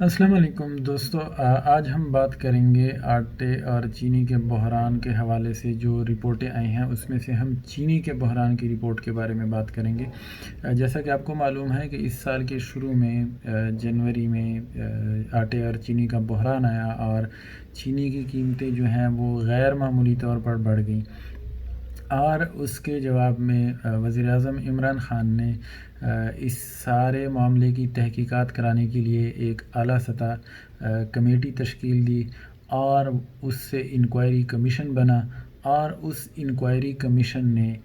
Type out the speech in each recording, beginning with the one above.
अस्सलाम वालेकुम दोस्तों, आज हम बात करेंगे आटे और चीनी के बहरान के हवाले से। जो रिपोर्टें आई हैं उसमें से हम चीनी के बहरान की रिपोर्ट के बारे में बात करेंगे। जैसा कि आपको मालूम है कि इस साल के शुरू में जनवरी में आटे और चीनी का बहरान आया और चीनी की कीमतें जो हैं वो गैर मामूली तौर पर बढ़ गईं। और उसके जवाब में वज़ीर-ए-आज़म इमरान ख़ान ने इस सारे मामले की तहकीकात कराने के लिए एक आला सतह कमेटी तश्कील दी और उससे इंक्वायरी कमीशन बना और उस इंक्वायरी कमीशन ने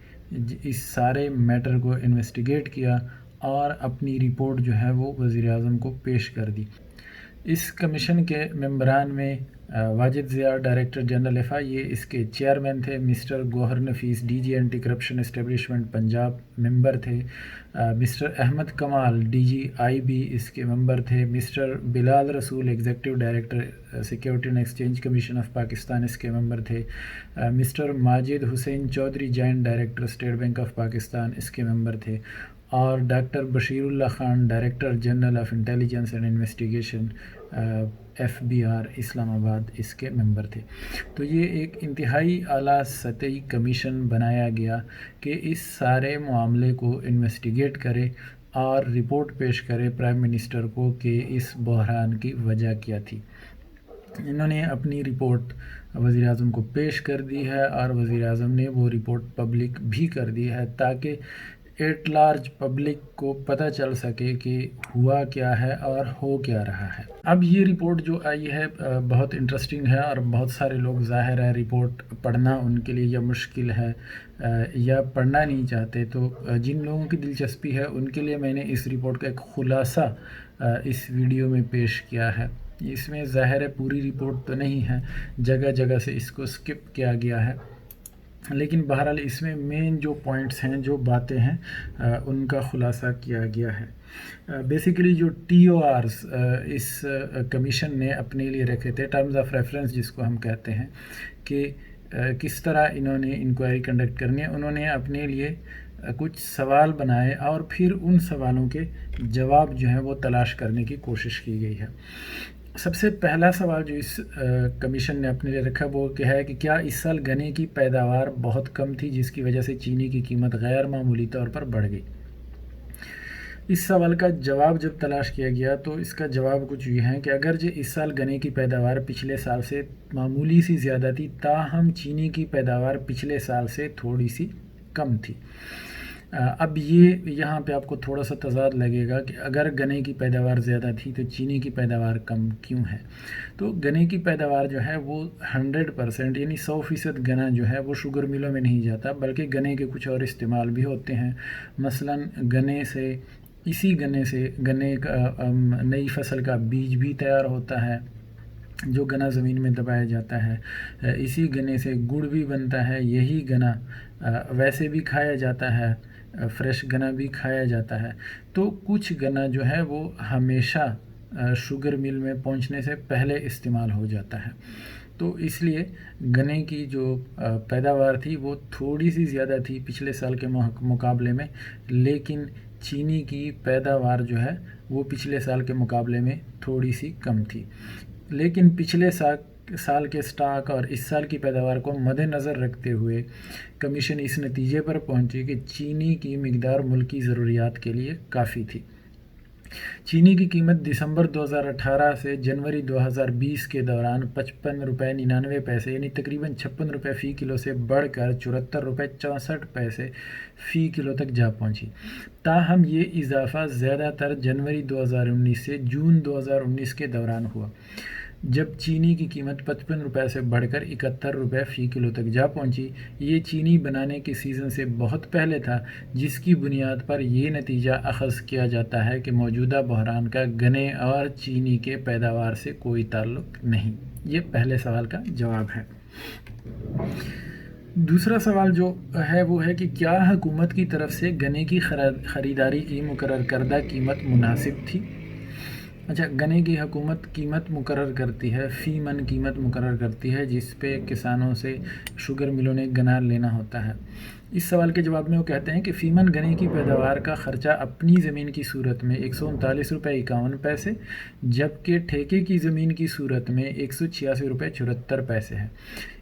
इस सारे मैटर को इन्वेस्टिगेट किया और अपनी रिपोर्ट जो है वो वज़ीर-ए-आज़म को पेश कर दी। इस कमीशन के मेंबरान में Wajid Zia director general F I A इसके चेयरमैन थे, mister Gohar Nafees DG anti corruption establishment Punjab member थे, mister Ahmed Kamal DG IB इसके मेंबर थे, mister Bilal Rasool executive director security and exchange commission of Pakistan इसके मेंबर थे, mister Majid Hussain Chaudhry joint director state bank of Pakistan इसके member थे और doctor Bashirullah Khan director general of intelligence and investigation FBI Islamabad इसके member थे। तो ये एक इंतहाई आला सतही कमीशन बनाया गया कि इस सारे मामले को इन्वेस्टिगेट करे और रिपोर्ट पेश करे प्राइम मिनिस्टर को कि इस बहरान की वजह क्या थी। इन्होंने अपनी रिपोर्ट वज़ीर-ए-आज़म को पेश कर दी है और वज़ीर-ए-आज़म ने वो रिपोर्ट पब्लिक भी कर दी है ताकि एट लार्ज पब्लिक को पता चल सके कि हुआ क्या है और हो क्या रहा है। अब ये रिपोर्ट जो आई है बहुत इंटरेस्टिंग है और बहुत सारे लोग ज़ाहिर है रिपोर्ट पढ़ना उनके लिए या मुश्किल है या पढ़ना नहीं चाहते। तो जिन लोगों की दिलचस्पी है उनके लिए मैंने इस रिपोर्ट का एक ख़ुलासा इस वीडियो में पेश किया है। इसमें ज़ाहिर है पूरी रिपोर्ट तो नहीं है, जगह जगह से इसको स्किप किया गया है, लेकिन बहरहाल इसमें मेन जो पॉइंट्स हैं, जो बातें हैं, उनका ख़ुलासा किया गया है। बेसिकली जो TORs इस कमीशन ने अपने लिए रखे थे, टर्म्स ऑफ रेफरेंस जिसको हम कहते हैं, कि किस तरह इन्होंने इंक्वायरी कंडक्ट करनी है। उन्होंने अपने लिए कुछ सवाल बनाए और फिर उन सवालों के जवाब जो हैं वो तलाश करने की कोशिश की गई है। सबसे पहला सवाल जो इस कमीशन ने अपने लिए रखा वो क्या है कि क्या इस साल गन्ने की पैदावार बहुत कम थी जिसकी वजह से चीनी की कीमत गैर मामूली तौर पर बढ़ गई। इस सवाल का जवाब जब तलाश किया गया तो इसका जवाब कुछ ये है कि अगर जो इस साल गन्ने की पैदावार पिछले साल से मामूली सी ज़्यादा थी, ताहम चीनी की पैदावार पिछले साल से थोड़ी सी कम थी। अब ये यहाँ पे आपको थोड़ा सा तज़ाद लगेगा कि अगर गन्ने की पैदावार ज़्यादा थी तो चीनी की पैदावार कम क्यों है। तो गन्ने की पैदावार जो है वो 100% यानी 100% गन्ना जो है वो शुगर मिलों में नहीं जाता, बल्कि गन्ने के कुछ और इस्तेमाल भी होते हैं। मसलन इसी गन्ने का नई फसल का बीज भी तैयार होता है जो गन्ना ज़मीन में दबाया जाता है। इसी गन्ने से गुड़ भी बनता है। यही गन्ना वैसे भी खाया जाता है, फ्रेश गन्ना भी खाया जाता है। तो कुछ गन्ना जो है वो हमेशा शुगर मिल में पहुंचने से पहले इस्तेमाल हो जाता है। तो इसलिए गन्ने की जो पैदावार थी वो थोड़ी सी ज़्यादा थी पिछले साल के मुकाबले में, लेकिन चीनी की पैदावार जो है वो पिछले साल के मुकाबले में थोड़ी सी कम थी। लेकिन पिछले साल के स्टॉक और इस साल की पैदावार को मद्देनज़र रखते हुए कमीशन इस नतीजे पर पहुंची कि चीनी की मिकदार मुल्की ज़रूरियात के लिए काफ़ी थी। चीनी की कीमत दिसंबर 2018 से जनवरी 2020 के दौरान 55 रुपये 99 पैसे यानी तकरीबन 56 रुपये फ़ी किलो से बढ़कर 74 रुपये 64 पैसे फ़ी किलो तक जा पहुंची। ताहम ये इजाफ़ा ज़्यादातर जनवरी 2019 से जून 2019 के दौरान हुआ, जब चीनी की कीमत 55 रुपये से बढ़कर 71 रुपये फ़ी किलो तक जा पहुंची। ये चीनी बनाने के सीज़न से बहुत पहले था, जिसकी बुनियाद पर यह नतीजा अख़ज़ किया जाता है कि मौजूदा बहरान का गन्ने और चीनी के पैदावार से कोई ताल्लुक़ नहीं। ये पहले सवाल का जवाब है। दूसरा सवाल जो है वो है कि क्या हुकूमत की तरफ से गन्ने की ख़रीदारी की मुकर्रर करदा कीमत मुनासिब थी। अच्छा, गन्ने की हुकूमत कीमत मुकर्रर करती है, फ़ी मन कीमत मुकर्रर करती है जिस पे किसानों से शुगर मिलों ने गन्ना लेना होता है। इस सवाल के जवाब में वो कहते हैं कि फ़ीमन गन्ने की पैदावार का खर्चा अपनी ज़मीन की सूरत में 139 रुपये 51 पैसे, जबकि ठेके की ज़मीन की सूरत में 186 रुपये 74 पैसे है।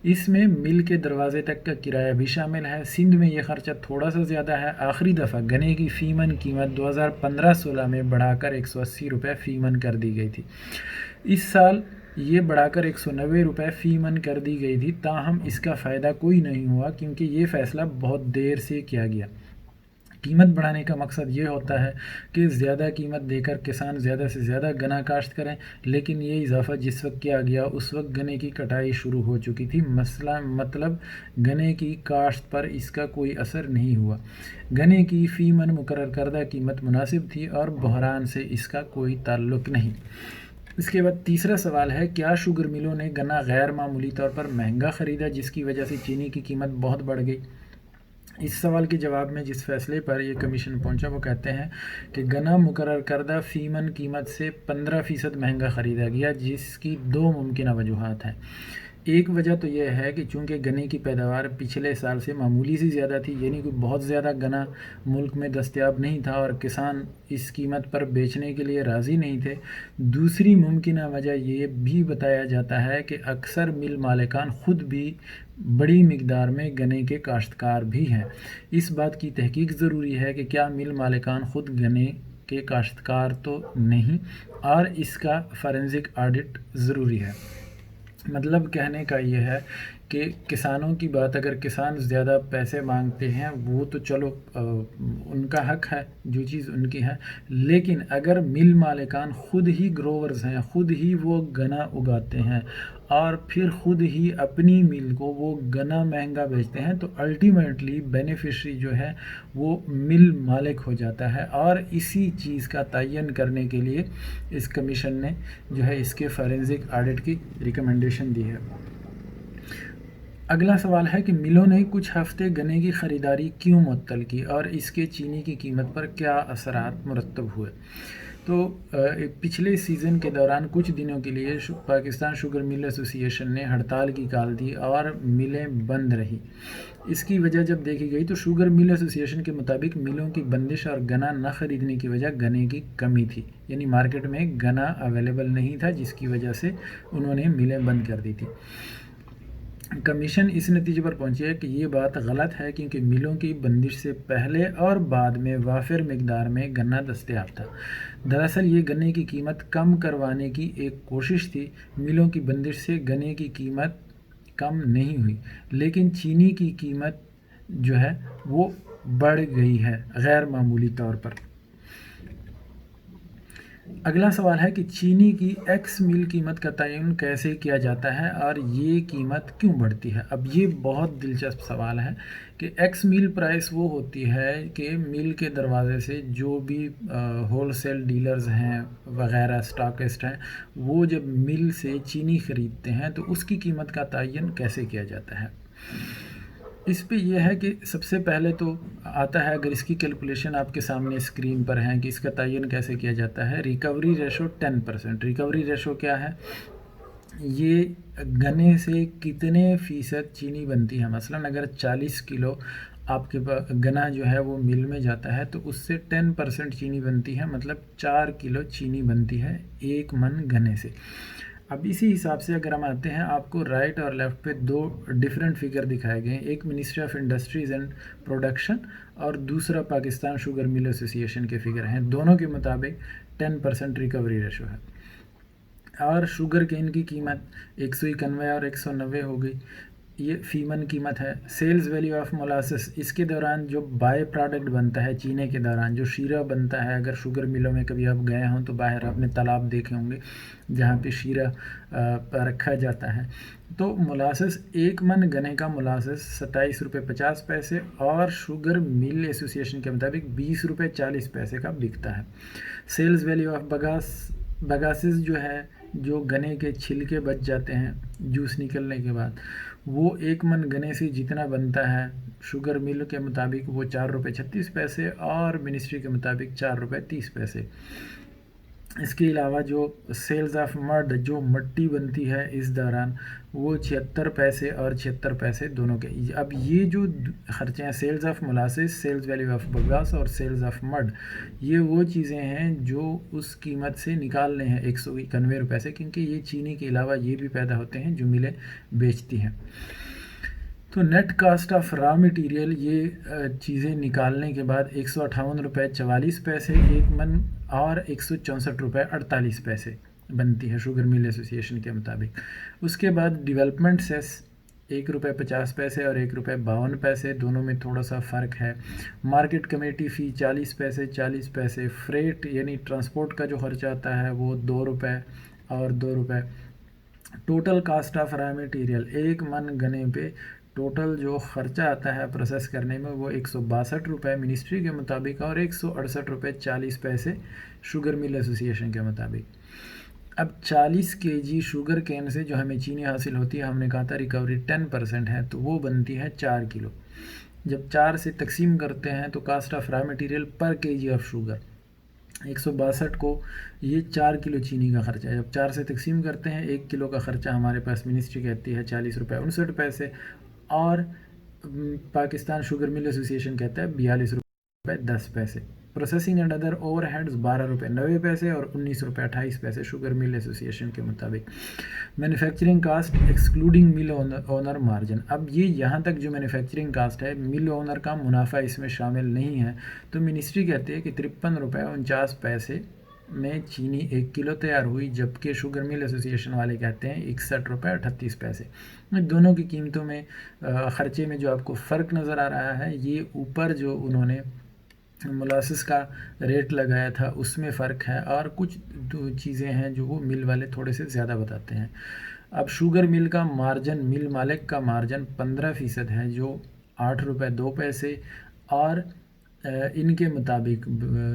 इसमें मिल के दरवाजे तक का किराया भी शामिल है। सिंध में यह खर्चा थोड़ा सा ज़्यादा है। आखिरी दफ़ा गन्ने की फ़ीमन कीमत 2015-16 में बढ़ाकर 180 रुपये फ़ीमन कर दी गई थी। इस साल ये बढ़ाकर 190 रुपये फ़ी मन कर दी गई थी, ताहम इसका फ़ायदा कोई नहीं हुआ क्योंकि ये फ़ैसला बहुत देर से किया गया। कीमत बढ़ाने का मकसद ये होता है कि ज़्यादा कीमत देकर किसान ज़्यादा से ज़्यादा गन्ना काश्त करें, लेकिन ये इजाफ़ा जिस वक्त किया गया उस वक्त गन्ने की कटाई शुरू हो चुकी थी। मतलब गन्ने की काश्त पर इसका कोई असर नहीं हुआ। गन्ने की फ़ी मन मुकर्रर करदा कीमत मुनासिब थी और बहरान से इसका कोई ताल्लुक़ नहीं। इसके बाद तीसरा सवाल है, क्या शुगर मिलों ने गन्ना गैर मामूली तौर पर महंगा ख़रीदा जिसकी वजह से चीनी की कीमत बहुत बढ़ गई? इस सवाल के जवाब में जिस फैसले पर यह कमीशन पहुंचा वो कहते हैं कि गन्ना मुकर्रर करदा फ़ीमन कीमत से 15% महंगा ख़रीदा गया, जिसकी दो मुमकिन वजूहात हैं। एक वजह तो यह है कि चूँकि गन्ने की पैदावार पिछले साल से मामूली सी ज़्यादा थी, यानी कि बहुत ज़्यादा गन्ना मुल्क में दस्तयाब नहीं था और किसान इस कीमत पर बेचने के लिए राज़ी नहीं थे। दूसरी मुमकिन वजह ये भी बताया जाता है कि अक्सर मिल मालिकान ख़ुद भी बड़ी मिकदार में गन्ने के काश्तकार भी हैं। इस बात की तहकीक ज़रूरी है कि क्या मिल मालिकान ख़ुद गन्ने के काश्तकार तो नहीं, और इसका फॉरेंसिक ऑडिट ज़रूरी है। मतलब कहने का ये है कि किसानों की बात, अगर किसान ज़्यादा पैसे मांगते हैं वो तो चलो उनका हक है, जो चीज़ उनकी है, लेकिन अगर मिल मालिकान ख़ुद ही ग्रोवर्स हैं, ख़ुद ही वो गन्ना उगाते हैं और फिर ख़ुद ही अपनी मिल को वो गन्ना महंगा बेचते हैं, तो अल्टीमेटली बेनिफिशरी जो है वो मिल मालिक हो जाता है। और इसी चीज़ का तयन करने के लिए इस कमीशन ने जो है इसके फॉरेंसिक ऑडिट की रिकमेंडेशन दी है। अगला सवाल है कि मिलों ने कुछ हफ्ते गन्ने की ख़रीदारी क्यों मुअत्तल की और इसके चीनी की कीमत पर क्या असरात मुरतब हुए? तो पिछले सीज़न के दौरान कुछ दिनों के लिए पाकिस्तान शुगर मिल एसोसिएशन ने हड़ताल की कॉल दी और मिलें बंद रही। इसकी वजह जब देखी गई तो शुगर मिल एसोसिएशन के मुताबिक मिलों की बंदिश और गन्ना न ख़रीदने की वजह गन्ने की कमी थी, यानी मार्केट में गन्ना अवेलेबल नहीं था, जिसकी वजह से उन्होंने मिलें बंद कर दी थी। कमीशन इस नतीजे पर पहुंची है कि ये बात गलत है क्योंकि मिलों की बंदिश से पहले और बाद में वाफिर मिकदार में गन्ना दस्तयाब था। दरअसल ये गन्ने की कीमत कम करवाने की एक कोशिश थी। मिलों की बंदिश से गन्ने की कीमत कम नहीं हुई, लेकिन चीनी की कीमत जो है वो बढ़ गई है गैर मामूली तौर पर। अगला सवाल है कि चीनी की एक्स मिल कीमत का तयन कैसे किया जाता है और ये कीमत क्यों बढ़ती है? अब ये बहुत दिलचस्प सवाल है कि एक्स मिल प्राइस वो होती है कि मिल के दरवाजे से जो भी होलसेल डीलर्स हैं वगैरह स्टॉकिस्ट हैं, वो जब मिल से चीनी ख़रीदते हैं तो उसकी कीमत का तयन कैसे किया जाता है। इस पे यह है कि सबसे पहले तो आता है, अगर इसकी कैलकुलेशन आपके सामने स्क्रीन पर है कि इसका तयन कैसे किया जाता है। Recovery ratio 10%। रिकवरी रेशो क्या है? ये गन्ने से कितने फ़ीसद चीनी बनती है। मसलन अगर 40 किलो आपके पास गन्ना जो है वो मिल में जाता है तो उससे 10% चीनी बनती है, मतलब 4 किलो चीनी बनती है 1 मन गन्ने से। अब इसी हिसाब से अगर हम आते हैं, आपको राइट और लेफ़्ट पे दो डिफरेंट फिगर दिखाए गए हैं, एक ministry of industries and production और दूसरा पाकिस्तान शुगर मिल एसोसिएशन के फिगर हैं। दोनों के मुताबिक 10% रिकवरी रेशो है। और शुगर केन की कीमत 191 और 190 हो गई, ये फ़ीमन कीमत है। सेल्स वैल्यू ऑफ मोलासिस, इसके दौरान जो बाय प्रोडक्ट बनता है चीनी के दौरान, जो शीरा बनता है, अगर शुगर मिलों में कभी आप गए हों तो बाहर आपने तालाब देखे होंगे जहाँ पे शीरा रखा जाता है। तो मोलासिस 1 मन गन्ने का मोलासिस 27 रुपये 50 पैसे और शुगर मिल एसोसिएशन के मुताबिक 20 रुपये 40 पैसे का बिकता है। सेल्स वैल्यू ऑफ बगासिस जो है, जो गन्ने के छिलके बच जाते हैं जूस निकलने के बाद, वो 1 मन गन्ने से जितना बनता है शुगर मिल के मुताबिक वो 4 रुपये 36 पैसे और मिनिस्ट्री के मुताबिक 4 रुपये 30 पैसे। इसके अलावा जो सेल्स ऑफ मड, जो मट्टी बनती है इस दौरान, वो 76 पैसे और 76 पैसे दोनों के। अब ये जो खर्चे हैं, sales of molasses, sales value of bagasse और सेल्स ऑफ मड, ये वो चीज़ें हैं जो उस कीमत से निकालने हैं 191 रुपये से, क्योंकि ये चीनी के अलावा ये भी पैदा होते हैं जो मिलें बेचती हैं। तो net cost of raw material, ये चीज़ें निकालने के बाद 158 रुपये 44 पैसे एक मन और 164 रुपये 48 पैसे बनती है शुगर मिल एसोसिएशन के मुताबिक। उसके बाद डेवलपमेंट सेस 1 रुपये 50 पैसे और 1 रुपये 52 पैसे, दोनों में थोड़ा सा फ़र्क है। मार्केट कमेटी फ़ी 40 पैसे। फ्रेट यानी ट्रांसपोर्ट का जो खर्चा आता है वो 2 रुपये और 2 रुपये। Total cast of raw material, एक मन गने पे टोटल जो ख़र्चा आता है प्रोसेस करने में वो 162 रुपये मिनिस्ट्री के मुताबिक और 168 रुपये 40 पैसे शुगर मिल एसोसिएशन के मुताबिक। अब 40 केजी शुगर केन से जो हमें चीनी हासिल होती है, हमने कहा था रिकवरी 10% है, तो वो बनती है 4 किलो। जब 4 से तकसीम करते हैं तो कास्ट ऑफ रॉ मटेरियल पर केजी ऑफ शुगर 162 को, ये 4 किलो चीनी का खर्चा है। जब 4 से तकसीम करते हैं 1 किलो का ख़र्चा हमारे पास मिनिस्ट्री कहती है 40 रुपये 59 पैसे और पाकिस्तान शुगर मिल एसोसिएशन कहता है 42 रुपये 10 पैसे। Processing and other over heads 12 रुपये 90 पैसे और 19 रुपये 28 पैसे शुगर मिल एसोसिएशन के मुताबिक। मैन्युफैक्चरिंग कास्ट एक्सक्लूडिंग मिल ओनर मार्जिन, अब ये यहाँ तक जो मैन्युफैक्चरिंग कास्ट है, मिल ओनर का मुनाफा इसमें शामिल नहीं है, तो मिनिस्ट्री कहती है कि 53 रुपये 49 पैसे में चीनी 1 किलो तैयार हुई, जबकि शुगर मिल एसोसिएशन वाले कहते हैं 61 रुपये 38 पैसे। दोनों की कीमतों में ख़र्चे में जो आपको फ़र्क नज़र आ रहा है, ये ऊपर जो उन्होंने मोलासिस का रेट लगाया था उसमें फ़र्क है, और कुछ चीज़ें हैं जो वो मिल वाले थोड़े से ज़्यादा बताते हैं। अब शुगर मिल का मार्जिन, मिल मालिक का मार्जिन 15% है, जो 8 रुपये 2 पैसे, और इनके मुताबिक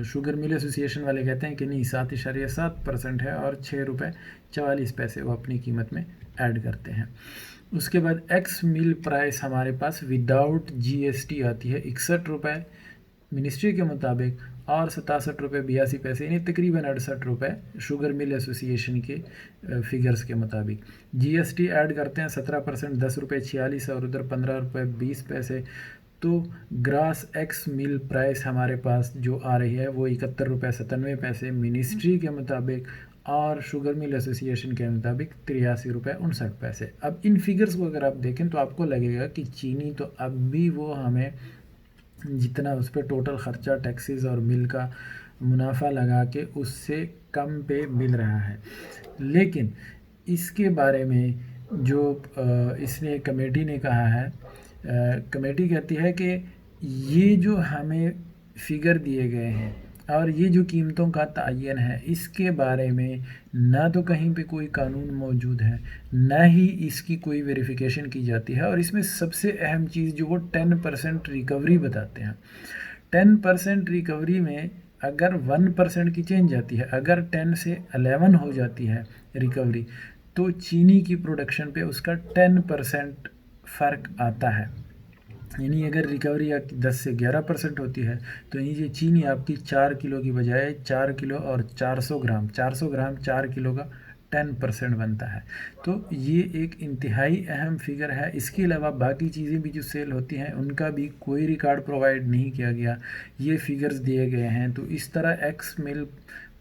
शुगर मिल एसोसिएशन वाले कहते हैं कि नहीं, 7.7% है और 6 रुपये 44 पैसे वो अपनी कीमत में ऐड करते हैं। उसके बाद एक्स मिल प्राइस हमारे पास विदाउट जीएसटी आती है 61 रुपये मिनिस्ट्री के मुताबिक और 67 रुपये 82 पैसे, यानी तकरीबन 68 रुपये शुगर मिल एसोसिएशन के फिगर्स के मुताबिक। जीएसटी ऐड करते हैं 17%, 10 रुपये 46 और उधर 15 रुपये 20 पैसे। तो ग्रास एक्स मिल प्राइस हमारे पास जो आ रही है वो 71 रुपये 97 पैसे मिनिस्ट्री के मुताबिक और शुगर मिल एसोसिएशन के मुताबिक 83 रुपये 59 पैसे। अब इन फिगर्स को अगर आप देखें तो आपको लगेगा कि चीनी तो अब भी वो हमें जितना उस पर टोटल ख़र्चा टैक्सेस और मिल का मुनाफा लगा के उससे कम पे मिल रहा है, लेकिन इसके बारे में जो इसने कमेटी ने कहा है, कमेटी कहती है कि ये जो हमें फ़िगर दिए गए हैं और ये जो कीमतों का तयन है, इसके बारे में ना तो कहीं पे कोई कानून मौजूद है, ना ही इसकी कोई वेरिफिकेशन की जाती है। और इसमें सबसे अहम चीज़ जो वो 10% रिकवरी बताते हैं। 10% रिकवरी में अगर 1% की चेंज आती है, अगर 10 से 11 हो जाती है रिकवरी, तो चीनी की प्रोडक्शन पे उसका 10% फ़र्क आता है। यानी अगर रिकवरी आपकी 10 से 11% होती है तो ये चीनी आपकी 4 किलो की बजाय 4 किलो और 400 ग्राम 4 किलो का 10% बनता है। तो ये एक इंतहाई अहम फिगर है। इसके अलावा बाकी चीज़ें भी जो सेल होती हैं उनका भी कोई रिकॉर्ड प्रोवाइड नहीं किया गया, ये फिगर्स दिए गए हैं। तो इस तरह एक्स मिल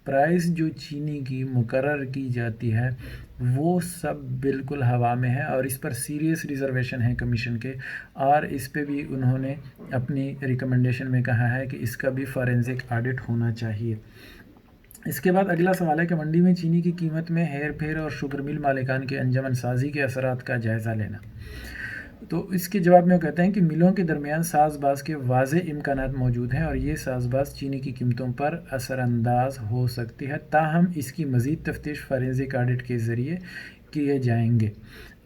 प्राइस जो चीनी की मुकर्रर की जाती है वो सब बिल्कुल हवा में है, और इस पर सीरियस रिज़र्वेशन है कमीशन के, और इस पे भी उन्होंने अपनी रिकमेंडेशन में कहा है कि इसका भी फॉरेंसिक ऑडिट होना चाहिए। इसके बाद अगला सवाल है कि मंडी में चीनी की कीमत में हेर फेर और शुगर मिल मालिकान के अंजमन साजी के असरात का जायज़ा लेना। तो इसके जवाब में वो कहते हैं कि मिलों के दरमियान साजबाज के वाज़े इम्कानात मौजूद हैं और ये साजबाज चीनी की कीमतों पर असरानंदाज हो सकती है, ताहम इसकी मज़ीद तफ्तीश फॉरेंसिक ऑडिट के ज़रिए किए जाएंगे।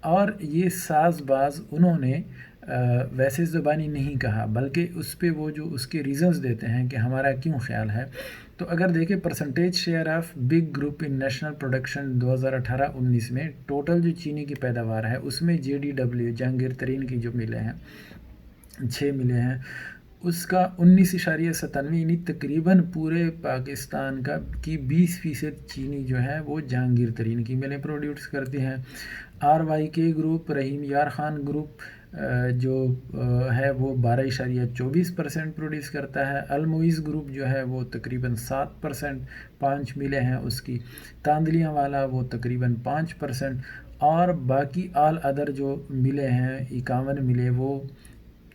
और ये साजबाज उन्होंने वैसे ज़बानी नहीं कहा, बल्कि उस पर वो जो उसके रीज़न्स देते हैं कि हमारा क्यों ख्याल है। तो अगर देखें percentage share of big group in national production 2018-19 में टोटल जो चीनी की पैदावार है उसमें JDW जहांगीर तरीन की जो मिलें हैं 6 मिलें हैं, اس کا 19.97 یعنی تقریباً پورے پاکستان کی 20% چینی جو ہے وہ جہانگیر ترین کی ملیں پروڈیوس کرتی ہیں۔ RYK گروپ، رحیم یار خان گروپ جو ہے وہ 12.24% پروڈیوس کرتا ہے۔ المعیز گروپ جو ہے وہ تقریباً 7%، 5 ملیں ہیں اس کی۔ تاندلیاں والا وہ تقریباً 5%، اور باقی آل ادر جو ملیں ہیں 51 ملیں وہ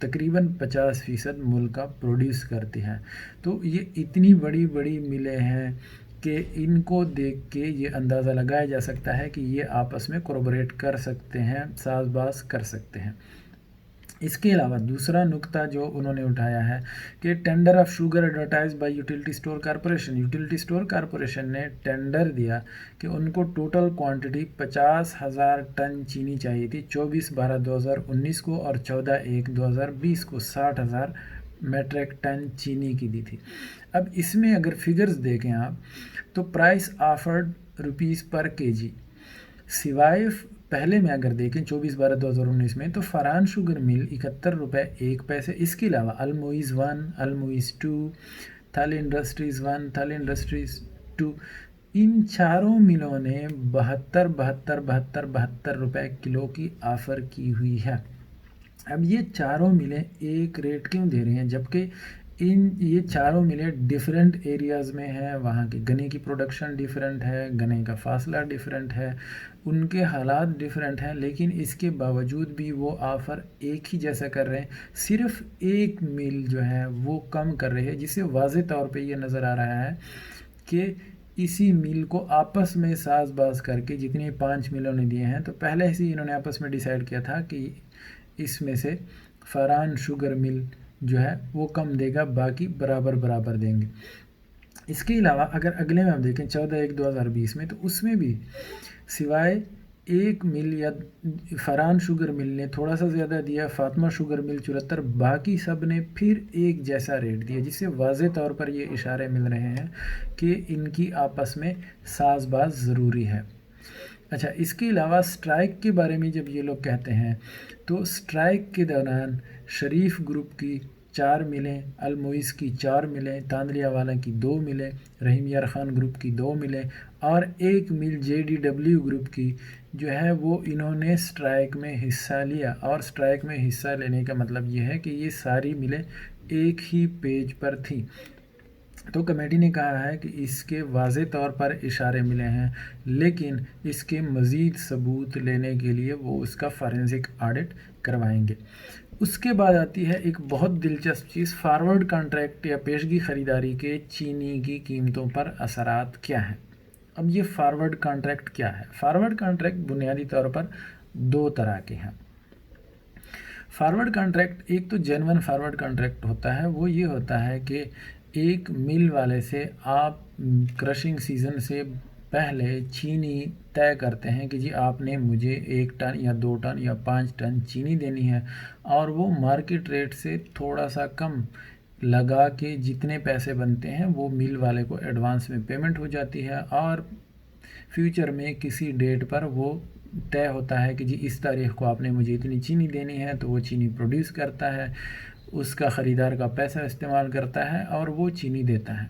تقریباً 50% ملک کا پروڈیوس کرتی ہیں۔ تو یہ اتنی بڑی بڑی ملیں ہیں کہ ان کو دیکھ کے یہ اندازہ لگایا جا سکتا ہے کہ یہ آپس میں کوریبوریٹ کر سکتے ہیں، ساز باز کر سکتے ہیں۔ اس کے علاوہ دوسرا نقطہ جو انہوں نے اٹھایا ہے کہ tender of sugar advertise by utility store corporation, utility store corporation نے ٹینڈر دیا کہ ان کو ٹوٹل کوانٹٹی 50,000 ٹن چینی چاہیے تھی 24/12/2019 کو، اور 14/1/2020 کو 60,000 میٹرک ٹن چینی کی دی تھی۔ اب اس میں اگر فگرز دیکھیں آپ تو پرائس آفرڈ روپیز پر kg، سوائے پہلے میں اگر دیکھیں 24/12/2019 میں تو فرحان شوگر مل 71 روپے 1 پیسے، اس کے علاوہ المعیز 1، المعیز 2، تھل انڈسٹریز 1، تھل انڈسٹریز 2، ان چاروں ملوں نے 72 روپے کلو کی آفر کی ہوئی ہے۔ اب یہ چاروں ملیں ایک ریٹ کیوں دے رہی ہیں جبکہ یہ چاروں ملیں ڈیفرنٹ ایریاز میں ہیں، وہاں کے گنے کی پروڈکشن ڈیفرنٹ ہے، گنے کا فاصلہ ڈیفرنٹ ہے، ان کے حالات ڈیفرنٹ ہیں، لیکن اس کے باوجود بھی وہ آفر ایک ہی جیسا کر رہے ہیں۔ صرف ایک مل جو ہے وہ کم کر رہے ہیں، جس سے واضح طور پہ یہ نظر آ رہا ہے کہ اسی مل کو آپس میں ساز باز کر کے جتنے 5 ملوں نے دیے ہیں تو پہلے سے انہوں نے آپس میں ڈیسائیڈ کیا تھا کہ اس میں سے فرحان شوگر مل جو ہے وہ کم دے گا، باقی برابر دیں گے۔ اس کے علاوہ اگر اگلے میں ہم دیکھیں 14/1/2020 میں تو اس میں بھی سوائے ایک مل یا فرحان شوگر مل نے تھوڑا سا زیادہ دیا، فاطمہ شوگر مل 74، باقی سب نے پھر ایک جیسا ریٹ دیا، جس سے واضح طور پر یہ اشارے مل رہے ہیں کہ ان کی آپس میں ساز باز ضروری ہے۔ اچھا، اس کے علاوہ سٹرائک کے بارے میں جب یہ لوگ کہتے ہیں تو سٹرائک کے دوران شریف گروپ کی 4 ملیں، المعیز کی 4 ملیں، تاندلیہ والا کی 2 ملیں، رحیم یار خان گروپ کی 2 ملیں، اور ایک مل JDW گروپ کی جو ہے وہ انہوں نے سٹرائک میں حصہ لیا، اور سٹرائک میں حصہ لینے کا مطلب یہ ہے کہ یہ ساری ملیں ایک ہی پیج پر تھیں۔ تو کمیٹی نے کہا ہے کہ اس کے واضح طور پر اشارے ملے ہیں، لیکن اس کے مزید ثبوت لینے کے لیے وہ اس کا فارنزک آڈٹ کروائیں گے۔ اس کے بعد آتی ہے ایک بہت دلچسپ چیز، فارورڈ کانٹریکٹ یا پیشگی خریداری کے چینی کی قیمتوں پر اثرات کیا ہیں۔ اب یہ فارورڈ کانٹریکٹ کیا ہے؟ فارورڈ کانٹریکٹ بنیادی طور پر 2 طرح کے ہیں۔ فارورڈ کانٹریکٹ ایک تو جینون فارورڈ کانٹریکٹ ہوتا ہے، وہ یہ ہوتا ہے کہ ایک مل والے سے آپ کرشنگ سیزن سے پہلے چینی طے کرتے ہیں کہ جی آپ نے مجھے 1 ٹن یا 2 ٹن یا 5 ٹن چینی دینی ہے، اور وہ مارکیٹ ریٹ سے تھوڑا سا کم لگا کے جتنے پیسے بنتے ہیں وہ مل والے کو ایڈوانس میں پیمنٹ ہو جاتی ہے، اور فیوچر میں کسی ڈیٹ پر وہ طے ہوتا ہے کہ جی اس تاریخ کو آپ نے مجھے اتنی چینی دینی ہے، تو وہ چینی پروڈیوس کرتا ہے، اس کا خریدار کا پیسہ استعمال کرتا ہے اور وہ چینی دیتا ہے،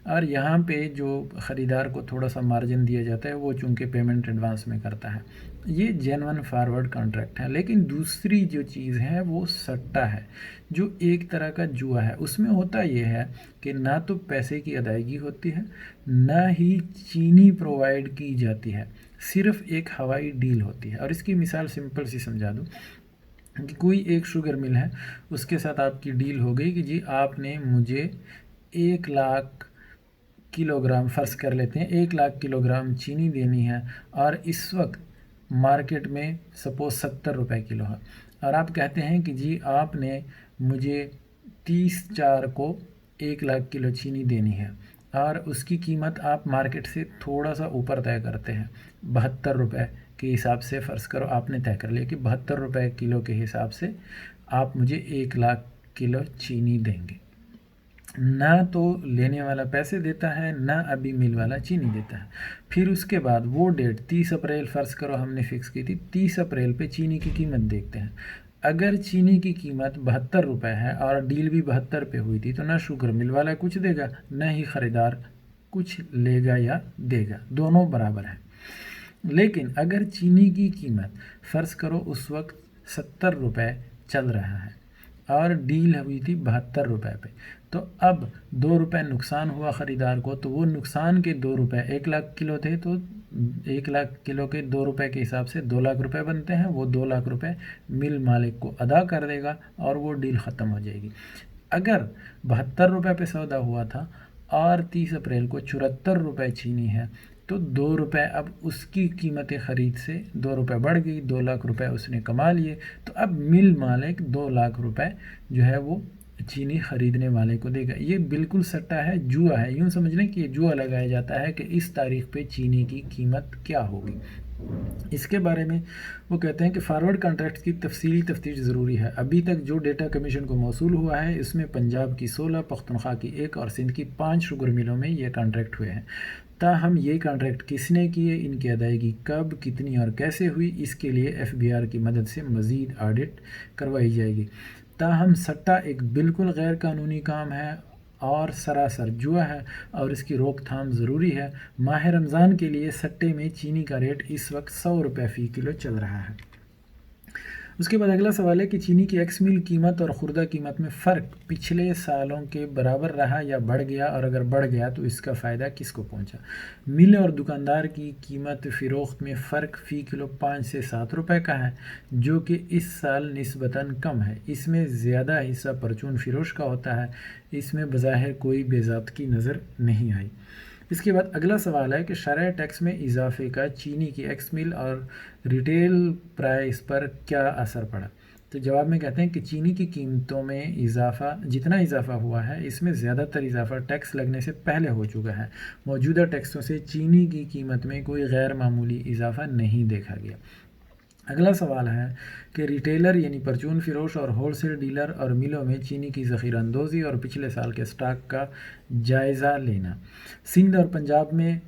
اور یہاں پہ جو خریدار کو تھوڑا سا مارجن دیا جاتا ہے وہ چونکہ پیمنٹ ایڈوانس میں کرتا ہے۔ یہ جینون فارورڈ کانٹریکٹ ہے۔ لیکن دوسری جو چیز ہے وہ سٹہ ہے، جو ایک طرح کا جوا ہے۔ اس میں ہوتا یہ ہے کہ نہ تو پیسے کی ادائیگی ہوتی ہے، نہ ہی چینی پرووائڈ کی جاتی ہے، صرف ایک ہوائی ڈیل ہوتی ہے۔ اور اس کی مثال سمپل سی سمجھا دوں کہ کوئی ایک شوگر مل ہے، اس کے ساتھ آپ کی ڈیل ہو گئی کہ جی آپ نے مجھے 1,00,000 کلو گرام، فرض کر لیتے ہیں 1,00,000 کلو گرام چینی دینی ہے، اور اس وقت مارکیٹ میں سپوز 70 روپے کلو ہے، اور آپ کہتے ہیں کہ جی آپ نے مجھے 30/4 کو 1,00,000 کلو چینی دینی ہے، اور اس کی قیمت آپ مارکیٹ سے تھوڑا سا اوپر طے کرتے ہیں 72 روپے کے حساب سے۔ فرض کرو آپ نے طے کر لیا کہ 72 روپے کلو کے حساب سے آپ مجھے 1,00,000 کلو چینی دیں گے۔ نہ تو لینے والا پیسے دیتا ہے، نہ ابھی مل والا چینی دیتا ہے۔ پھر اس کے بعد وہ ڈیٹ 30 اپریل فرض کرو ہم نے فکس کی تھی، 30 اپریل پہ چینی کی قیمت دیکھتے ہیں۔ اگر چینی کی قیمت 72 روپے ہے اور ڈیل بھی 72 پہ ہوئی تھی تو نہ شوگر مل والا کچھ دے گا نہ ہی خریدار کچھ لے گا یا دے گا، دونوں برابر ہیں۔ لیکن اگر چینی کی قیمت فرض کرو اس وقت 70 روپے چل رہا ہے اور ڈیل ہوئی تھی 72 روپے پہ، تو اب 2 روپے نقصان ہوا خریدار کو، تو وہ نقصان کے 2 روپے 1 لاکھ کلو تھے تو 1 لاکھ کلو کے 2 روپے کے حساب سے 2 لاکھ روپے بنتے ہیں، وہ 2 لاکھ روپے مل مالک کو ادا کر دے گا اور وہ ڈیل ختم ہو جائے گی۔ اگر 72 روپے پہ سودا ہوا تھا اور 30 اپریل کو 74 روپے چینی ہے تو 2 روپے اب اس کی قیمت خرید سے 2 روپے بڑھ گئی، 2 لاکھ روپے اس نے کما لیے، تو اب مل مالک 2 لاکھ روپے جو ہے وہ چینی خریدنے والے کو دے گا۔ یہ بالکل سٹا ہے، جوا ہے، یوں سمجھ لیں کہ یہ جوا لگایا جاتا ہے کہ اس تاریخ پہ چینی کی قیمت کیا ہوگی۔ اس کے بارے میں وہ کہتے ہیں کہ فارورڈ کانٹریکٹ کی تفصیلی تفتیش ضروری ہے۔ ابھی تک جو ڈیٹا کمیشن کو موصول ہوا ہے اس میں پنجاب کی 16، پختونخوا کی 1 اور سندھ کی 5 شوگر ملوں میں یہ کانٹریکٹ ہوئے ہیں۔ تاہم یہ کانٹریکٹ کس نے کیے، ان کی ادائیگی کب، کتنی اور کیسے ہوئی، اس کے لیے FBR کی مدد سے مزید آڈٹ کروائی جائے گی۔ تاہم سٹا ایک بالکل غیر قانونی کام ہے اور سراسر جوا ہے اور اس کی روک تھام ضروری ہے۔ ماہ رمضان کے لیے سٹے میں چینی کا ریٹ اس وقت 100 روپے فی کلو چل رہا ہے۔ اس کے بعد اگلا سوال ہے کہ چینی کی ایکس مل قیمت اور خوردہ قیمت میں فرق پچھلے سالوں کے برابر رہا یا بڑھ گیا، اور اگر بڑھ گیا تو اس کا فائدہ کس کو پہنچا؟ مل اور دکاندار کی قیمت فروخت میں فرق فی کلو 5 سے 7 روپے کا ہے، جو کہ اس سال نسبتاً کم ہے۔ اس میں زیادہ حصہ پرچون فروش کا ہوتا ہے۔ اس میں بظاہر کوئی بے ضابطگی نظر نہیں آئی۔ اس کے بعد اگلا سوال ہے کہ شرح ٹیکس میں اضافے کا چینی کی ایکس مل اور ریٹیل پرائس پر کیا اثر پڑا؟ تو جواب میں کہتے ہیں کہ چینی کی قیمتوں میں جتنا اضافہ ہوا ہے اس میں زیادہ تر اضافہ ٹیکس لگنے سے پہلے ہو چکا ہے۔ موجودہ ٹیکسوں سے چینی کی قیمت میں کوئی غیر معمولی اضافہ نہیں دیکھا گیا۔ اگلا سوال ہے کہ ریٹیلر یعنی پرچون فروش اور ہول سیل ڈیلر اور ملوں میں چینی کی ذخیرہ اندوزی اور پچھلے سال کے سٹاک کا جائزہ لینا۔ سندھ اور پنجاب میں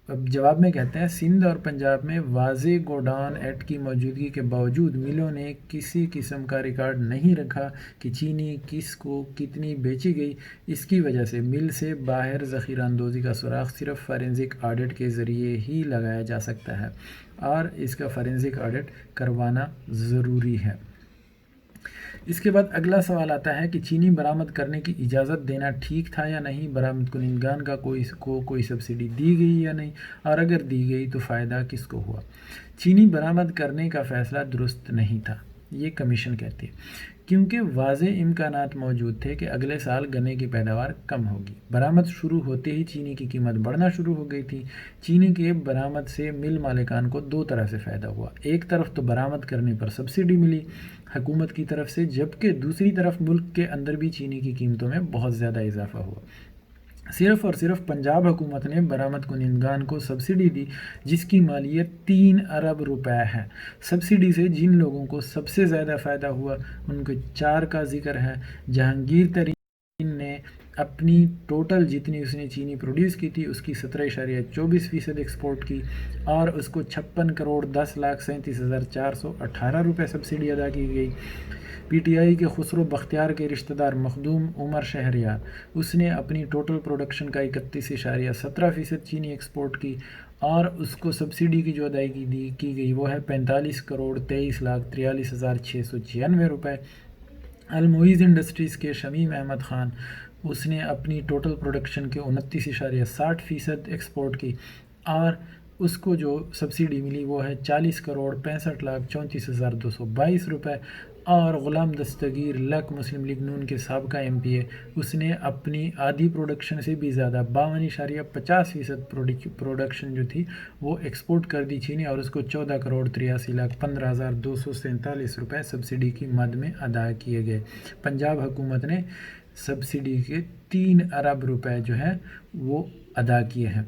جواب میں کہتے ہیں سندھ اور پنجاب میں واضح گوڈاؤن ایکٹ کی موجودگی کے باوجود ملوں نے کسی قسم کا ریکارڈ نہیں رکھا کہ چینی کس کو کتنی بیچی گئی۔ اس کی وجہ سے مل سے باہر ذخیرہ اندوزی کا سراغ صرف فارنزک آڈٹ کے ذریعے ہی لگایا جا سکتا ہے اور اس کا فارنزک آڈٹ کروانا ضروری ہے۔ اس کے بعد اگلا سوال آتا ہے کہ چینی برآمد کرنے کی اجازت دینا ٹھیک تھا یا نہیں، برآمد کنندگان کا کوئی سبسڈی دی گئی یا نہیں، اور اگر دی گئی تو فائدہ کس کو ہوا؟ چینی برآمد کرنے کا فیصلہ درست نہیں تھا، یہ کمیشن کہتی ہے، کیونکہ واضح امکانات موجود تھے کہ اگلے سال گنے کی پیداوار کم ہوگی۔ برآمد شروع ہوتے ہی چینی کی قیمت بڑھنا شروع ہو گئی تھی۔ چینی کے برآمد سے مل مالکان کو 2 طرح سے فائدہ ہوا۔ ایک طرف تو برآمد کرنے پر سبسڈی ملی حکومت کی طرف سے، جبکہ دوسری طرف ملک کے اندر بھی چینی کی قیمتوں میں بہت زیادہ اضافہ ہوا۔ صرف اور صرف پنجاب حکومت نے برآمد کنندگان کو سبسڈی دی جس کی مالیت 3 ارب روپے ہے۔ سبسڈی سے جن لوگوں کو سب سے زیادہ فائدہ ہوا ان کے 4 کا ذکر ہے۔ جہانگیر ترین نے اپنی ٹوٹل جتنی اس نے چینی پروڈیوس کی تھی اس کی 17.24% ایکسپورٹ کی اور اس کو 56,10,37,418 روپے سبسڈی ادا کی گئی۔ PTI کے خسرو بختیار کے رشتہ دار مخدوم عمر شہریار، اس نے اپنی ٹوٹل پروڈکشن کا 31.17% چینی ایکسپورٹ کی اور اس کو سبسڈی کی جو ادائیگی کی گئی وہ ہے 45,23,43,696 روپے۔ المعیز انڈسٹریز کے شمیم احمد خان، اس نے اپنی ٹوٹل پروڈکشن کے 29.60% ایکسپورٹ کی اور اس کو جو سبسڈی ملی وہ ہے 40,65,34,222 روپے۔ اور غلام دستگیر لک مسلم لیگ نون کے سابقہ MPA، اس نے اپنی آدھی پروڈکشن سے بھی زیادہ 52.50% پروڈکشن جو تھی وہ ایکسپورٹ کر دی چینی اور اس کو 14,83,15,247 روپے سبسڈی کی مد میں ادا کیے گئے۔ پنجاب حکومت نے سبسڈی کے 3 ارب روپے جو ہے وہ ادا کیے ہیں۔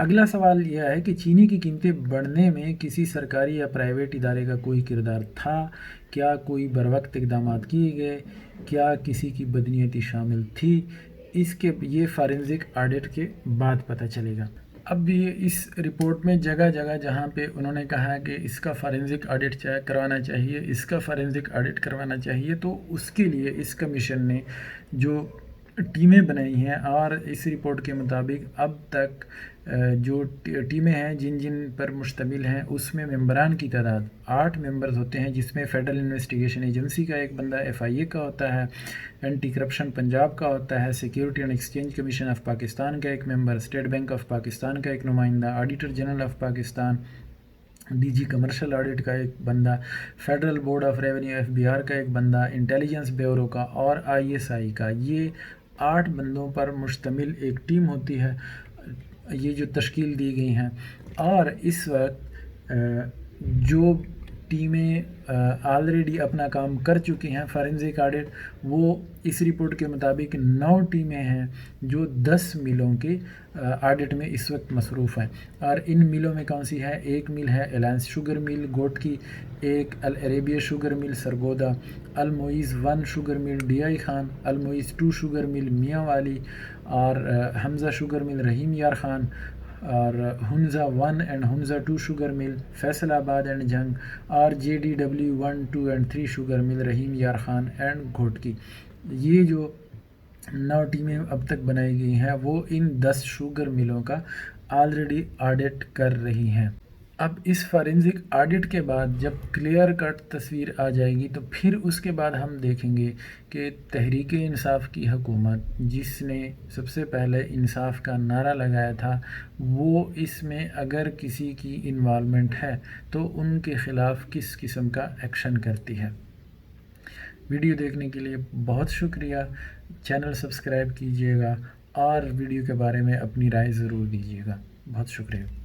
अगला सवाल यह है कि चीनी की कीमतें बढ़ने में किसी सरकारी या प्राइवेट इदारे का कोई किरदार था? क्या कोई बरवक्त इकदाम किए गए? क्या किसी की बदनीयती शामिल थी? ये फॉरेंसिक ऑडिट के बाद पता चलेगा। अब ये इस रिपोर्ट में जगह जगह जहाँ पे उन्होंने कहा कि इसका फॉरेंसिक ऑडिट करवाना चाहिए, इसका फॉरेंसिक ऑडिट करवाना चाहिए, तो उसके लिए इस कमीशन ने जो टीमें बनाई हैं, और इस रिपोर्ट के मुताबिक अब तक जो टीमें हैं जिन जिन पर मुश्तमिल हैं, उसमें मेंबरान की तादाद 8 मेंबर्स होते हैं, जिसमें फेडरल इन्वेस्टिगेशन एजेंसी का एक बंदा FIA का होता है, एंटी करप्शन पंजाब का होता है, security and exchange commission of Pakistan का एक member, state bank of Pakistan का एक नुमाइंदा, auditor general of Pakistan, DG commercial audit का एक बंदा, federal board of revenue FBR का एक बंदा, इंटेलिजेंस ब्यूरो का और ISI का। ये 8 बंदों पर मुश्तमिल एक टीम होती है, ये जो तश्कील दी गई हैं। और इस वक्त जो टीमें ऑलरेडी अपना काम कर चुकी हैं फॉरेंसिक ऑडिट, वो इस रिपोर्ट के मुताबिक 9 टीमें हैं जो 10 मिलों के ऑडिट में इस वक्त मसरूफ़ हैं। और इन मिलों में कौन सी है? एक मिल है एलायंस शुगर मिल गोट की, एक Al Arabia sugar mill Sargodha, Al Moiz 1 sugar mill DI Khan, Al Moiz 2 sugar mill Mianwali, और हमज़ा शुगर मिल रहीम यार खान, और Hunza 1 and Hunza 2 sugar mill Faisalabad and जंग, और JDW 1, 2 एंड 3 शुगर मिल रहीम यार खान एंड घोटकी। ये जो 9 टीमें अब तक बनाई गई हैं, वो इन 10 शुगर मिलों का ऑलरेडी ऑडिट कर रही हैं। अब इस फॉरेंसिक ऑडिट के बाद जब क्लियर कट तस्वीर आ जाएगी, तो फिर उसके बाद हम देखेंगे कि तहरीक इंसाफ की हुकूमत, जिसने सबसे पहले इंसाफ का नारा लगाया था, वो इसमें अगर किसी की इन्वॉल्वमेंट है तो उनके ख़िलाफ़ किस किस्म का एक्शन करती है। वीडियो देखने के लिए बहुत शुक्रिया। चैनल सब्सक्राइब कीजिएगा और वीडियो के बारे में अपनी राय ज़रूर दीजिएगा। बहुत शुक्रिया।